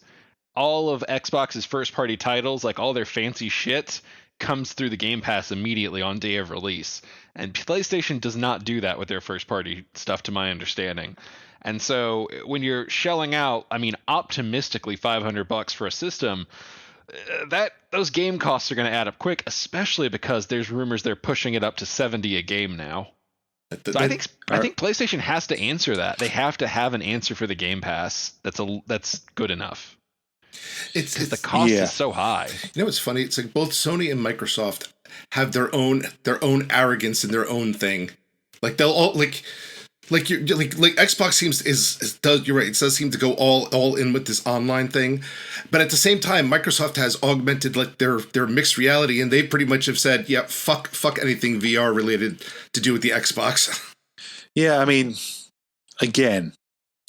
all of Xbox's first party titles, like all their fancy shit, comes through the Game Pass immediately on day of release. And PlayStation does not do that with their first party stuff, to my understanding. And so when you're shelling out, I mean, optimistically $500 for a system, that those game costs are going to add up quick, especially because there's rumors they're pushing it up to 70 a game now. So I think PlayStation has to answer that. They have to have an answer for the Game Pass that's good enough. It's The cost is so high. You know what's funny? It's like both Sony and Microsoft have their own arrogance in their own thing. Like they'll all like Xbox does you're right. It does seem to go all in with this online thing, but at the same time, Microsoft has augmented like their mixed reality, and they pretty much have said, yeah, fuck anything VR related to do with the Xbox. Yeah, I mean, again,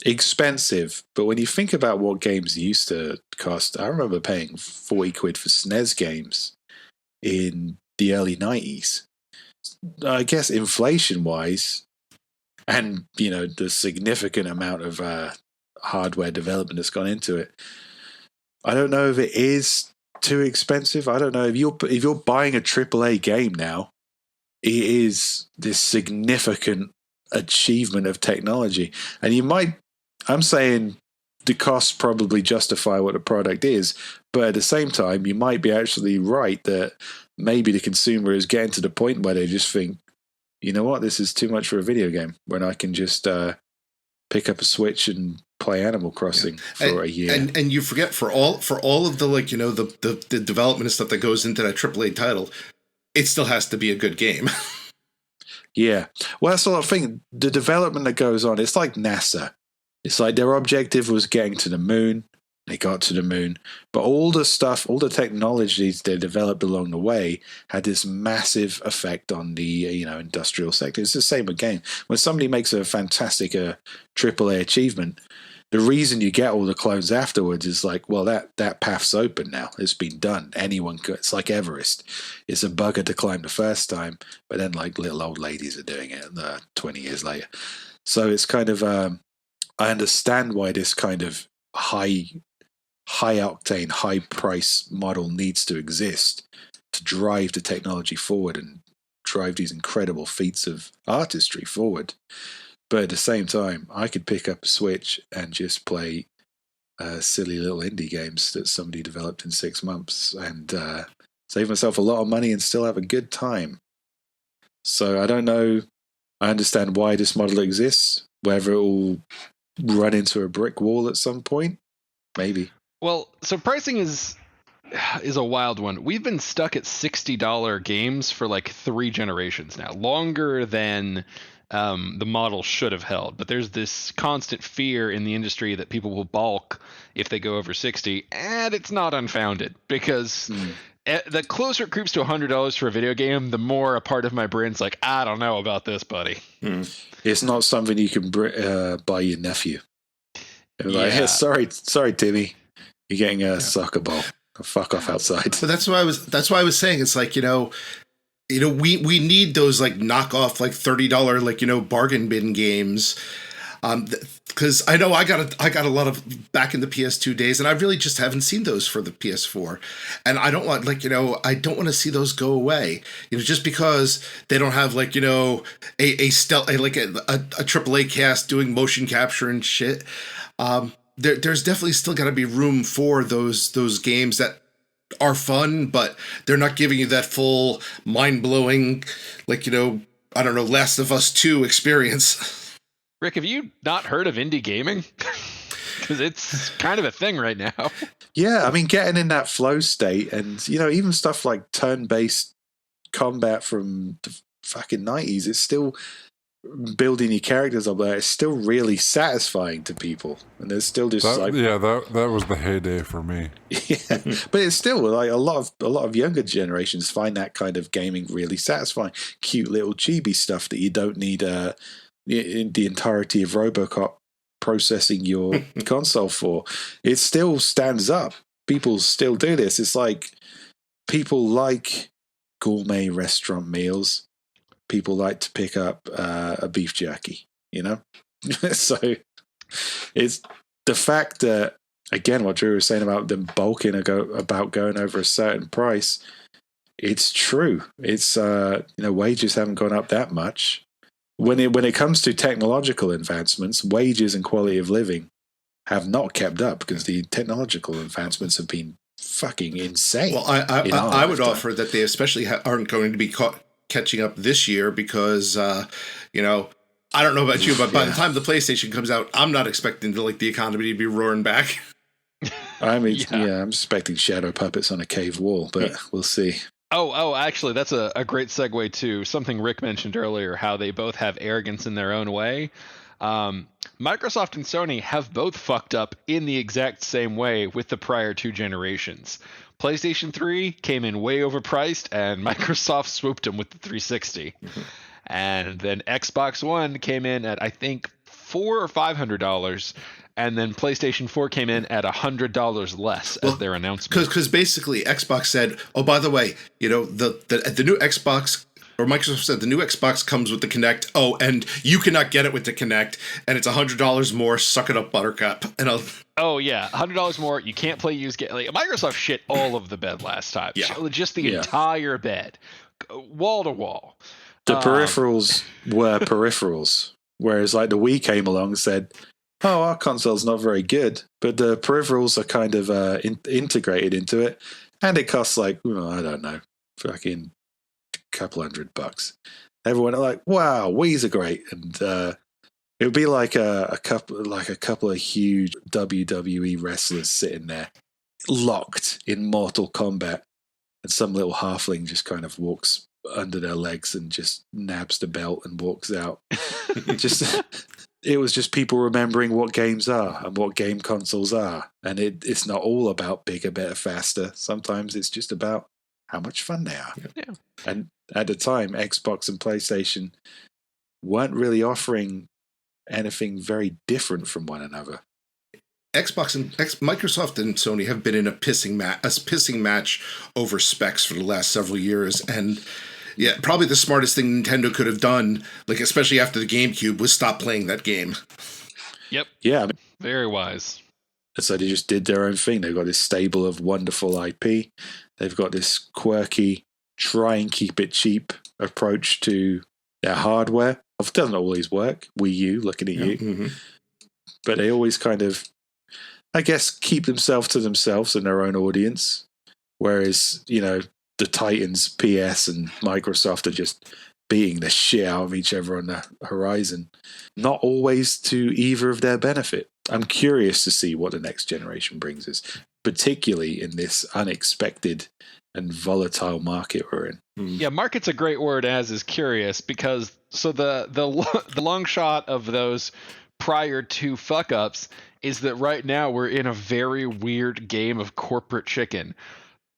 expensive, but when you think about what games used to cost, I remember paying 40 quid for SNES games in the early 90s. I guess inflation-wise, and, the significant amount of hardware development that's gone into it, I don't know if it is too expensive. I don't know if you're buying a AAA game now, it is this significant achievement of technology. And I'm saying the costs probably justify what the product is, but at the same time, you might be actually right that maybe the consumer is getting to the point where they just think, you know what, this is too much for a video game, when I can just pick up a Switch and play Animal Crossing for a year. And you forget for all of the the development and stuff that goes into that AAA title, it still has to be a good game. Yeah. Well, that's the whole thing. The development that goes on, it's like NASA. It's like their objective was getting to the moon. They got to the moon. But all the stuff, all the technologies they developed along the way had this massive effect on the industrial sector. It's the same again. When somebody makes a fantastic AAA achievement, the reason you get all the clones afterwards is like, well, that path's open now. It's been done. Anyone could. It's like Everest. It's a bugger to climb the first time, but then like little old ladies are doing it 20 years later. So it's kind of, I understand why this kind of high octane, high price model needs to exist to drive the technology forward and drive these incredible feats of artistry forward. But at the same time, I could pick up a Switch and just play silly little indie games that somebody developed in 6 months and save myself a lot of money and still have a good time. So I don't know. I understand why this model exists. Whether it will run into a brick wall at some point, maybe. Well, so pricing is a wild one. We've been stuck at $60 games for like 3 generations now, longer than the model should have held. But there's this constant fear in the industry that people will balk if they go over 60, and it's not unfounded, because the closer it creeps to $100 for a video game, the more a part of my brain's like, I don't know about this, buddy. It's not something you can buy your nephew. Like, Yeah. hey, sorry, Timmy, you're getting a soccer ball. Fuck off outside. But that's why I was saying it's like, we need those like knockoff like $30 like bargain bin games, because I know I got a lot of back in the PS2 days, and I really just haven't seen those for the PS4, and I don't want I don't want to see those go away, just because they don't have like a stealth like a AAA cast doing motion capture and shit. There's definitely still got to be room for those games that are fun, but they're not giving you that full mind-blowing, like, I don't know, Last of Us 2 experience. Rick, have you not heard of indie gaming? Because it's kind of a thing right now. Yeah, I mean, getting in that flow state, and even stuff like turn-based combat from the fucking 90s, it's still building your characters up there. It's still really satisfying to people, and there's still just that was the heyday for me. Yeah, but it's still like a lot of younger generations find that kind of gaming really satisfying. Cute little chibi stuff that you don't need the entirety of RoboCop processing your console for. It still stands up. People still do this. It's like people like gourmet restaurant meals. People like to pick up a beef jerky, So it's the fact that, again, what Drew was saying about them bulking about going over a certain price, it's true. It's wages haven't gone up that much. When it comes to technological advancements, wages and quality of living have not kept up because the technological advancements have been fucking insane. Well, I would offer that they especially aren't going to be catching up this year because, I don't know about you, but by the time the PlayStation comes out, I'm not expecting the economy to be roaring back. I mean, I'm expecting shadow puppets on a cave wall, but we'll see. Oh, actually, that's a great segue to something Rick mentioned earlier, how they both have arrogance in their own way. Microsoft and Sony have both fucked up in the exact same way with the prior two generations. PlayStation 3 came in way overpriced, and Microsoft swooped them with the 360. Mm-hmm. And then Xbox One came in at, I think, $400 or $500, and then PlayStation 4 came in at $100 less as their announcement. Because basically Xbox said, oh, by the way, the new Xbox, or Microsoft said the new Xbox comes with the Kinect. Oh, and you cannot get it with the Kinect, and it's $100 more. Suck it up, Buttercup. And oh yeah, $100 more. You can't play used game. Like, Microsoft shit all of the bed last time. Yeah, just the entire bed, wall to wall. The peripherals were peripherals, whereas like the Wii came along and said, "Oh, our console's not very good, but the peripherals are kind of integrated into it, and it costs like I don't know, fucking couple $100." Everyone are like, "Wow, Wii's are great," and it would be like a couple of huge WWE wrestlers sitting there, locked in Mortal Kombat, and some little halfling just kind of walks under their legs and just nabs the belt and walks out. It was just people remembering what games are and what game consoles are, and it's not all about bigger, better, faster. Sometimes it's just about how much fun they are. Yeah. And at the time, Xbox and PlayStation weren't really offering anything very different from one another. Microsoft and Sony have been in a pissing match over specs for the last several years, and probably the smartest thing Nintendo could have done, like especially after the GameCube, was stop playing that game. Yep. Yeah. Very wise. So they just did their own thing. They've got this stable of wonderful IP. They've got this quirky, try and keep it cheap approach to their hardware. It doesn't always work. Wii U, looking at you. Mm-hmm. But they always kind of, I guess, keep themselves to themselves and their own audience. Whereas, the Titans, PS and Microsoft are just beating the shit out of each other on the horizon. Not always to either of their benefit. I'm curious to see what the next generation brings us, particularly in this unexpected and volatile market we're in. Yeah, market's a great word, as is curious, because the long shot of those prior to fuck-ups is that right now we're in a very weird game of corporate chicken.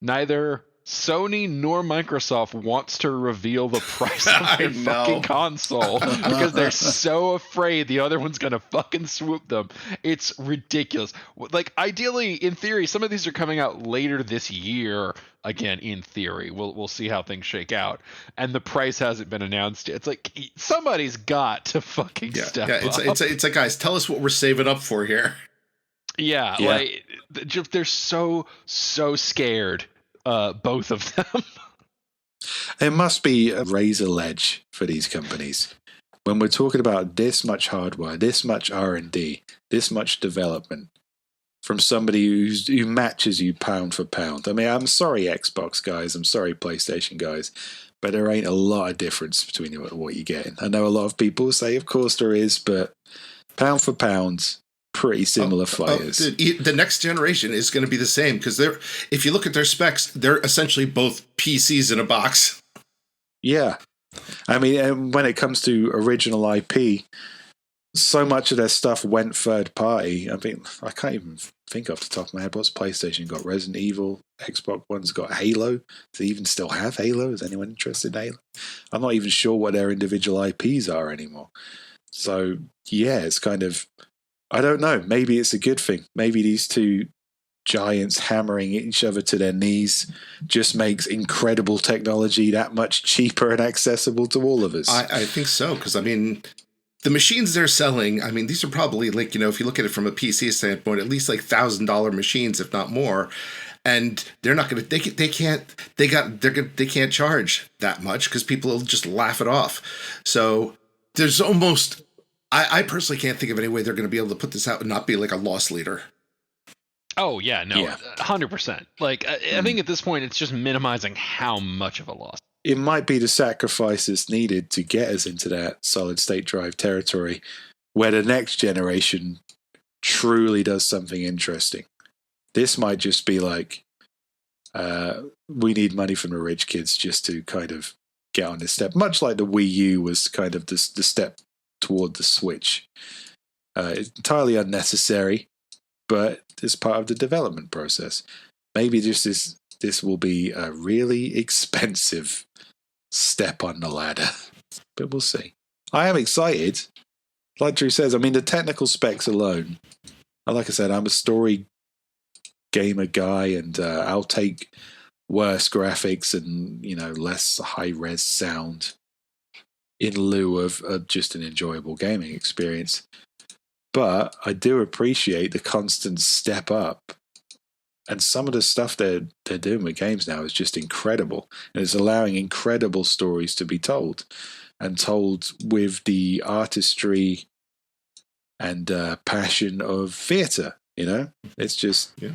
Neither Sony nor Microsoft wants to reveal the price of their fucking console because they're so afraid the other one's gonna fucking swoop them. It's ridiculous. Like, ideally, in theory, some of these are coming out later this year. Again, in theory, we'll see how things shake out. And the price hasn't been announced yet. It's like somebody's got to fucking step up. It's like, guys, tell us what we're saving up for here. Yeah. Like they're so scared. Both of them. It must be a razor edge for these companies. When we're talking about this much hardware, this much R&D, this much development from somebody who matches you pound for pound. I mean, I'm sorry, Xbox guys. I'm sorry, PlayStation guys. But there ain't a lot of difference between what you're getting. I know a lot of people say, of course there is, but pound for pound, pretty similar fighters. The next generation is going to be the same because if you look at their specs, they're essentially both PCs in a box. Yeah. I mean, and when it comes to original IP, so much of their stuff went third party. I mean, I can't even think off the top of my head. What's PlayStation got? Resident Evil. Xbox One's got Halo. Do they even still have Halo? Is anyone interested in Halo? I'm not even sure what their individual IPs are anymore. So, yeah, it's kind of... I don't know. Maybe it's a good thing. Maybe these two giants hammering each other to their knees just makes incredible technology that much cheaper and accessible to all of us. I think so, because, I mean... The machines they're selling, I mean, these are probably like, you know, if you look at it from a PC standpoint, at least like $1,000 machines, if not more. And they're not going to, they can't charge that much because people will just laugh it off. So there's almost, I personally can't think of any way they're going to be able to put this out and not be like a loss leader. Oh, yeah, no, 100%. Like, I think at this point, it's just minimizing how much of a loss. It might be the sacrifices needed to get us into that solid state drive territory where the next generation truly does something interesting. This might just be like, we need money from the rich kids just to kind of get on this step. Much like the Wii U was kind of the step toward the Switch. It's entirely unnecessary, but it's part of the development process. Maybe just this will be a really expensive step on the ladder, but we'll see. I am excited. Like Drew says, I mean, the technical specs alone, like I said, I'm a story gamer guy, and I'll take worse graphics and, you know, less high-res sound in lieu of just an enjoyable gaming experience. But I do appreciate the constant step up. And some of the stuff they're doing with games now is just incredible. And it's allowing incredible stories to be told. And told with the artistry and passion of theatre, you know? It's just... Yeah.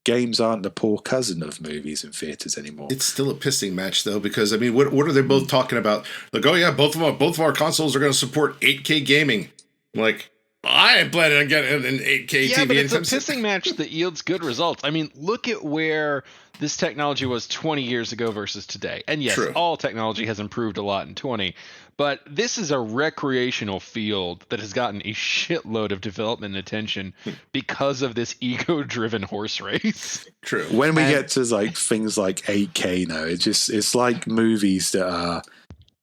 Games aren't the poor cousin of movies and theatres anymore. It's still a pissing match, though, because, I mean, what are they both talking about? Like, oh, yeah, both of our consoles are going to support 8K gaming. I'm like... I ain't planning on getting an 8K TV. Yeah, but it's a pissing match that yields good results. I mean, look at where this technology was 20 years ago versus today. And yes, True. All technology has improved a lot in 20. But this is a recreational field that has gotten a shitload of development and attention because of this ego-driven horse race. True. When we get to like things like 8K now, it's like movies that are...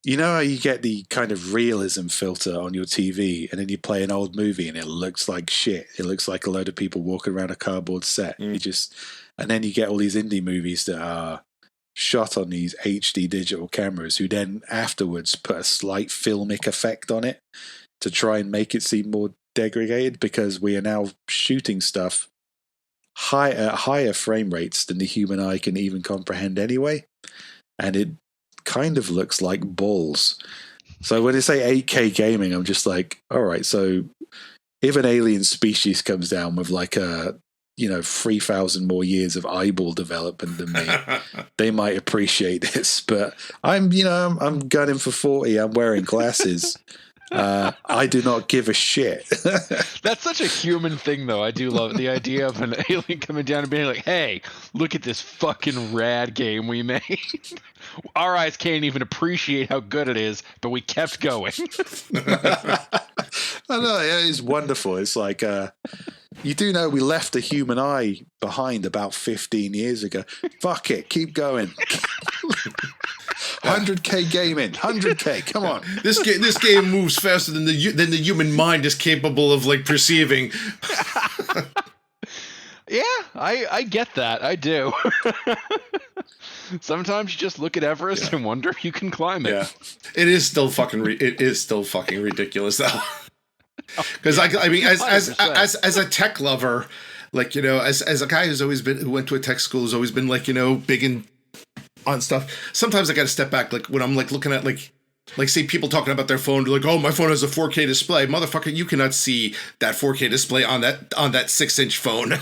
You know how you get the kind of realism filter on your TV and then you play an old movie and it looks like shit. It looks like a load of people walking around a cardboard set. And then you get all these indie movies that are shot on these HD digital cameras who then afterwards put a slight filmic effect on it to try and make it seem more degraded because we are now shooting stuff at higher frame rates than the human eye can even comprehend anyway. And it kind of looks like balls. So when they say 8K gaming, I'm just like, all right, so if an alien species comes down with like a, 3,000 more years of eyeball development than me, they might appreciate this. But I'm gunning for 40. I'm wearing glasses. I do not give a shit. That's such a human thing, though. I do love the idea of an alien coming down and being like, hey, look at this fucking rad game we made. Our eyes can't even appreciate how good it is, but we kept going. I know, it's wonderful. It's like, you do know we left the human eye behind about 15 years ago. Fuck it, keep going. 100K gaming, 100K. Come on. This game moves faster than the human mind is capable of like perceiving. Yeah, I get that. I do. Sometimes you just look at Everest and wonder if you can climb it. Yeah, it is still fucking ridiculous though. Because I mean, as a tech lover, like as a guy who went to a tech school, who's always been like big on stuff. Sometimes I got to step back, like when I'm like looking at like say people talking about their phone, like, oh, my phone has a 4K display. Motherfucker, you cannot see that 4K display on that 6-inch phone.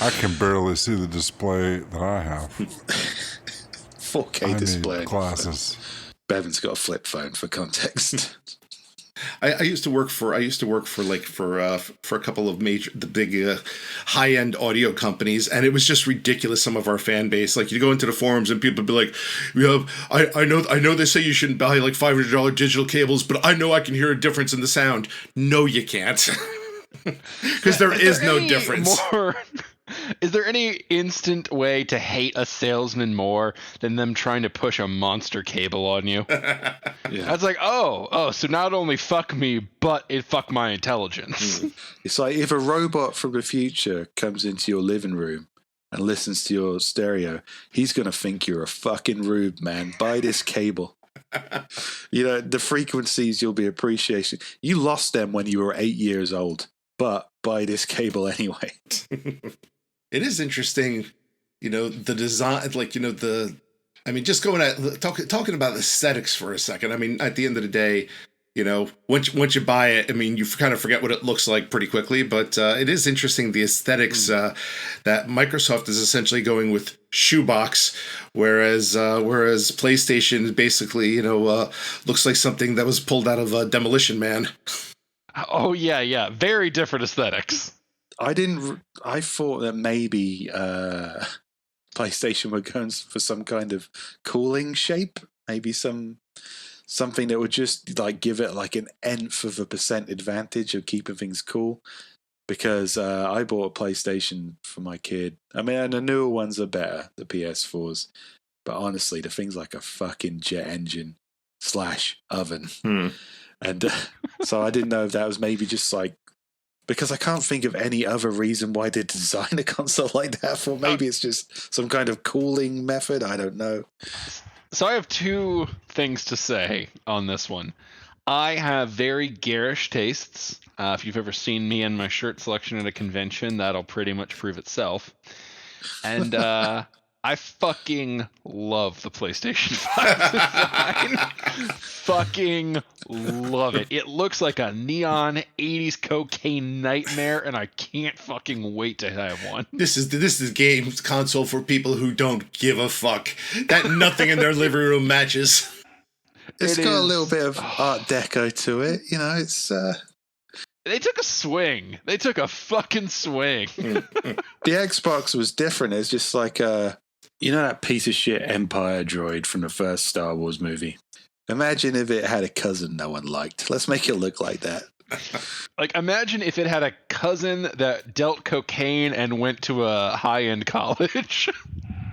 I can barely see the display that I have. 4K I display. need glasses. Bevan's got a flip phone for context. I used to work for for a couple of the big high end audio companies, and it was just ridiculous. Some of our fan base, like you go into the forums and people be like, "Yeah, I know they say you shouldn't buy like $500 digital cables, but I know I can hear a difference in the sound." No, you can't, because there is no difference. Is there any instant way to hate a salesman more than them trying to push a monster cable on you? Yeah. That's like, oh, so not only fuck me, but it fuck my intelligence. It's like if a robot from the future comes into your living room and listens to your stereo, he's going to think you're a fucking rube, man. Buy this cable. You know, the frequencies you'll be appreciating. You lost them when you were 8 years old, but buy this cable anyway. It is interesting, you know, the design, like, you know, just going at talking about aesthetics for a second. I mean, at the end of the day, you know, once you buy it, I mean, you kind of forget what it looks like pretty quickly. But it is interesting the aesthetics that Microsoft is essentially going with shoebox, whereas PlayStation basically, you know, looks like something that was pulled out of Demolition Man. Oh yeah, very different aesthetics. I thought that maybe PlayStation were going for some kind of cooling shape, maybe something that would just like give it like an nth of a percent advantage of keeping things cool. Because I bought a PlayStation for my kid. I mean, and the newer ones are better, the PS4s. But honestly, the thing's like a fucking jet engine / oven. And so I didn't know if that was maybe just like, because I can't think of any other reason why they design a console like that for. Maybe it's just some kind of cooling method. I don't know. So I have two things to say on this one. I have very garish tastes. If you've ever seen me and my shirt selection at a convention, that'll pretty much prove itself. And I fucking love the PlayStation 5 design. Fucking love it. It looks like a neon 80s cocaine nightmare, and I can't fucking wait to have one. This is games console for people who don't give a fuck. That nothing in their living room matches. It's got a little bit of Art Deco to it. You know, it's... They took a swing. They took a fucking swing. The Xbox was different. It's just like you know that piece of shit Empire droid from the first Star Wars movie? Imagine if it had a cousin no one liked. Let's make it look like that. Like, imagine if it had a cousin that dealt cocaine and went to a high-end college.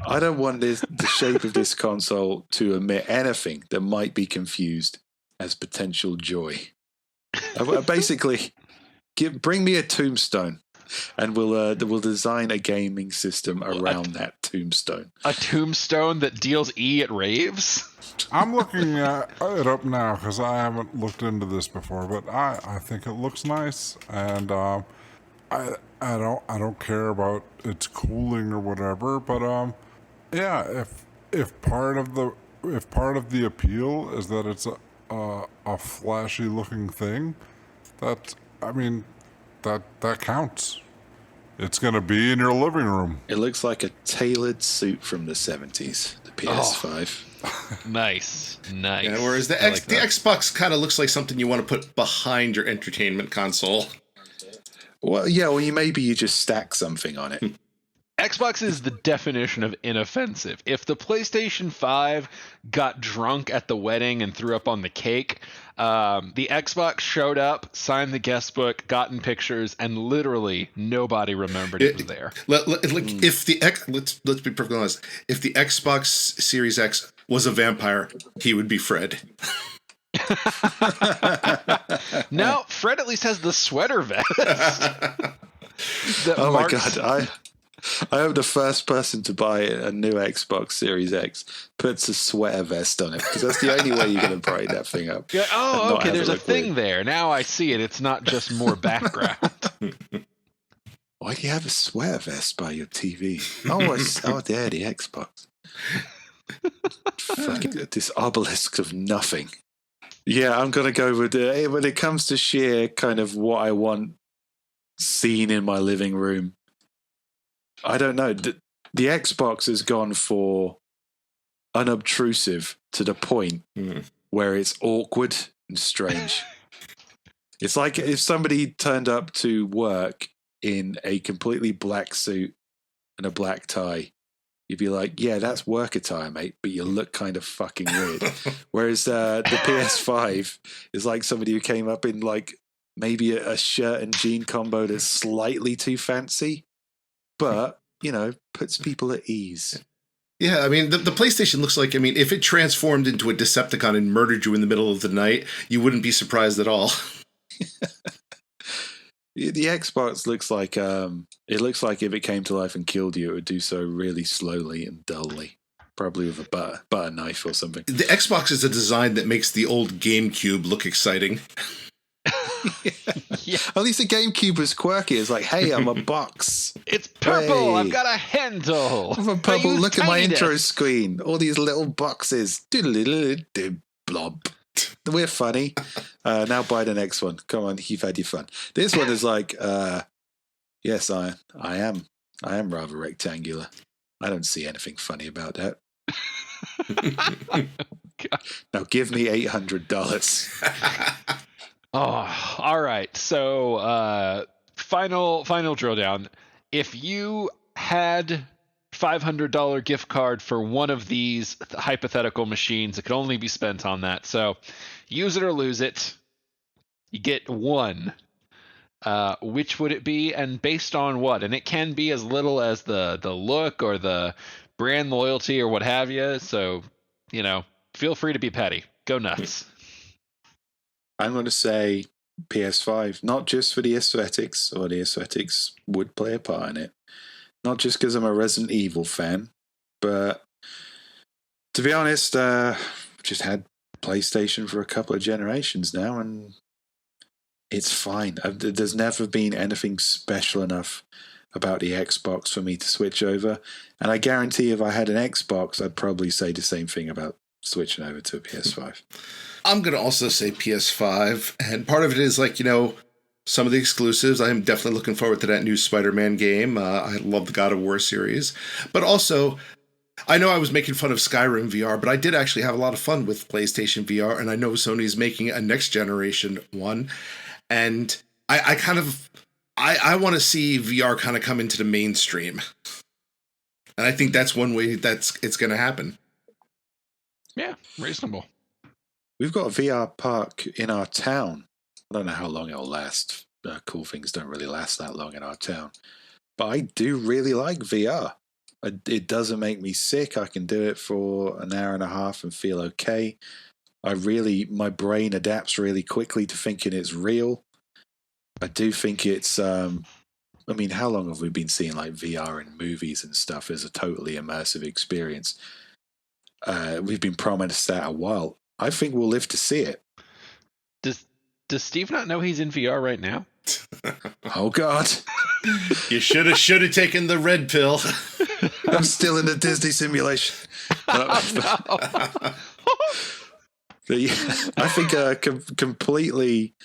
I don't want the shape of this console to emit anything that might be confused as potential joy. Basically, bring me a tombstone, and we'll design a gaming system around that tombstone. A tombstone that deals E at raves? I'm looking it up now because I haven't looked into this before, but I think it looks nice, and I don't care about its cooling or whatever, but yeah, if part of the appeal is that it's a flashy looking thing, that counts. It's going to be in your living room. It looks like a tailored suit from the 70s, the PS5. Oh, nice. Yeah, whereas the Xbox kind of looks like something you want to put behind your entertainment console. Well, yeah, maybe you just stack something on it. Xbox is the definition of inoffensive. If the PlayStation 5 got drunk at the wedding and threw up on the cake, the Xbox showed up, signed the guest book, got in pictures, and literally nobody remembered it was there. If the let's be perfectly honest, if the Xbox Series X was a vampire, he would be Fred. No, Fred at least has the sweater vest. Oh my god, I hope the first person to buy a new Xbox Series X puts a sweater vest on it, because that's the only way you're going to brighten that thing up. Yeah, okay, there's a thing there. Now I see it. It's not just more background. Why do you have a sweater vest by your TV? Oh, there, the Xbox. Fucking this obelisk of nothing. Yeah, I'm going to go with when it comes to sheer kind of what I want seen in my living room. I don't know. The Xbox has gone for unobtrusive to the point where it's awkward and strange. It's like if somebody turned up to work in a completely black suit and a black tie. You'd be like, yeah, that's work attire, mate, but you look kind of fucking weird. Whereas the PS5 is like somebody who came up in like maybe a shirt and jean combo that's slightly too fancy, but, you know, puts people at ease. Yeah, I mean, the PlayStation looks like, I mean, if it transformed into a Decepticon and murdered you in the middle of the night, you wouldn't be surprised at all. The Xbox looks like it looks like if it came to life and killed you, it would do so really slowly and dully, probably with a butter knife or something. The Xbox is a design that makes the old GameCube look exciting. Yeah. At least the GameCube was quirky. It's like, hey, I'm a box. It's purple. Hey. I've got a handle. I'm a purple. Look at my intro screen. All these little boxes. Blob. We're funny. Now buy the next one. Come on, you've had your fun. This one is like, yes, I am rather rectangular. I don't see anything funny about that. Now give me $800. Oh, all right. So, final drill down. If you had $500 gift card for one of these hypothetical machines, it could only be spent on that. So, use it or lose it. You get one. Which would it be, and based on what? And it can be as little as the look or the brand loyalty or what have you. So, you know, feel free to be petty. Go nuts. I'm going to say PS5, not just for the aesthetics, or the aesthetics would play a part in it. Not just because I'm a Resident Evil fan, but to be honest, just had PlayStation for a couple of generations now, and it's fine. There's never been anything special enough about the Xbox for me to switch over, and I guarantee if I had an Xbox, I'd probably say the same thing about switching over to a PS5. I'm going to also say PS5, and part of it is like, you know, some of the exclusives. I am definitely looking forward to that new Spider-Man game. I love the God of War series. But also, I know I was making fun of Skyrim VR, but I did actually have a lot of fun with PlayStation VR, and I know Sony's making a next generation one. And I want to see VR kind of come into the mainstream. And I think that's one way it's going to happen. Yeah, reasonable. We've got a VR park in our town. I don't know how long it'll last. Cool things don't really last that long in our town. But I do really like VR. It doesn't make me sick. I can do it for an hour and a half and feel okay. My brain adapts really quickly to thinking it's real. I do think it's, how long have we been seeing like VR in movies and stuff as a totally immersive experience? We've been promised that a while. I think we'll live to see it. Does Steve not know he's in VR right now? Oh God! You should have taken the red pill. I'm still in the Disney simulation. I think completely,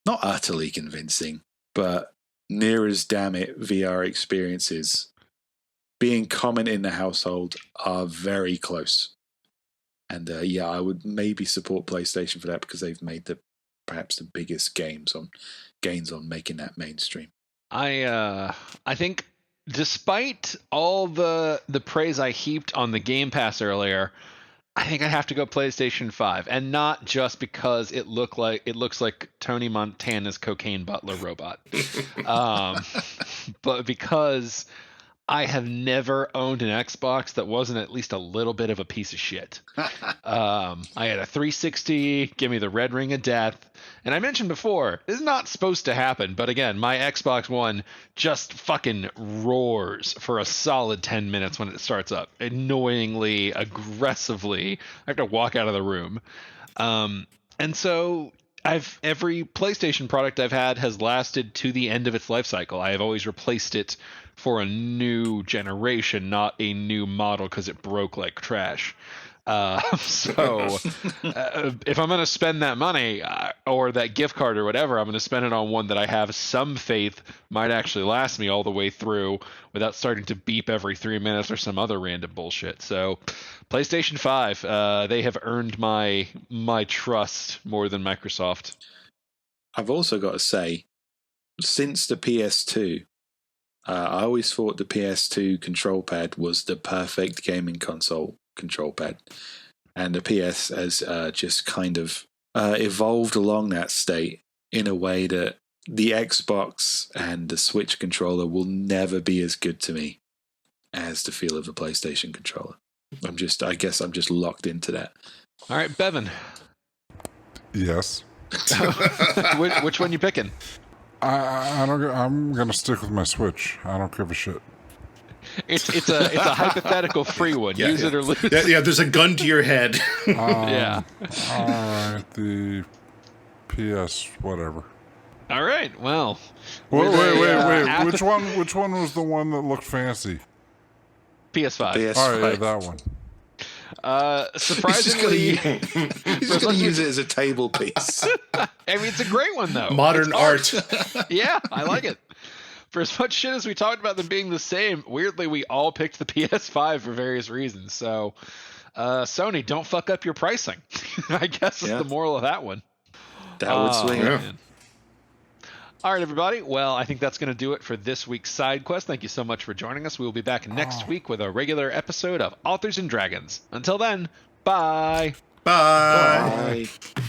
not utterly convincing, but near as damn it VR experiences being common in the household are very close. And I would maybe support PlayStation for that because they've made perhaps the biggest gains on making that mainstream. I think despite all the praise I heaped on the Game Pass earlier, I think I have to go PlayStation 5, and not just because it looks like Tony Montana's cocaine butler robot, but because I have never owned an Xbox that wasn't at least a little bit of a piece of shit. I had a 360, give me the red ring of death. And I mentioned before, this is not supposed to happen. But again, my Xbox One just fucking roars for a solid 10 minutes when it starts up. Annoyingly, aggressively. I have to walk out of the room. And so every PlayStation product I've had has lasted to the end of its life cycle. I have always replaced it for a new generation, not a new model because it broke like trash. So if I'm going to spend that money or that gift card or whatever, I'm going to spend it on one that I have some faith might actually last me all the way through without starting to beep every 3 minutes or some other random bullshit. So PlayStation 5, they have earned my trust more than Microsoft. I've also got to say, since the PS2, I always thought the PS2 control pad was the perfect gaming console control pad. And the PS has just kind of evolved along that state in a way that the Xbox and the Switch controller will never be as good to me as the feel of the PlayStation controller. I guess I'm just locked into that. All right, Bevan. Yes. Which one you picking? I'm gonna stick with my Switch. I don't give a shit. It's a hypothetical free one. Use it or lose. Yeah, there's a gun to your head. Yeah. All right, the PS whatever. All right. Well. Wait. after- Which one was the one that looked fancy? PS5. PS5. Oh yeah, that one. Surprisingly, He's just going to use it as a table piece. I mean, it's a great one though. Modern art. Yeah, I like it. For as much shit as we talked about them being the same, weirdly we all picked the PS5 for various reasons. So, Sony, don't fuck up your pricing. I guess is the moral of that one. That would swing it. Man. All right, everybody. Well, I think that's going to do it for this week's side quest. Thank you so much for joining us. We will be back next week with a regular episode of Authors and Dragons. Until then, bye. Bye. Bye.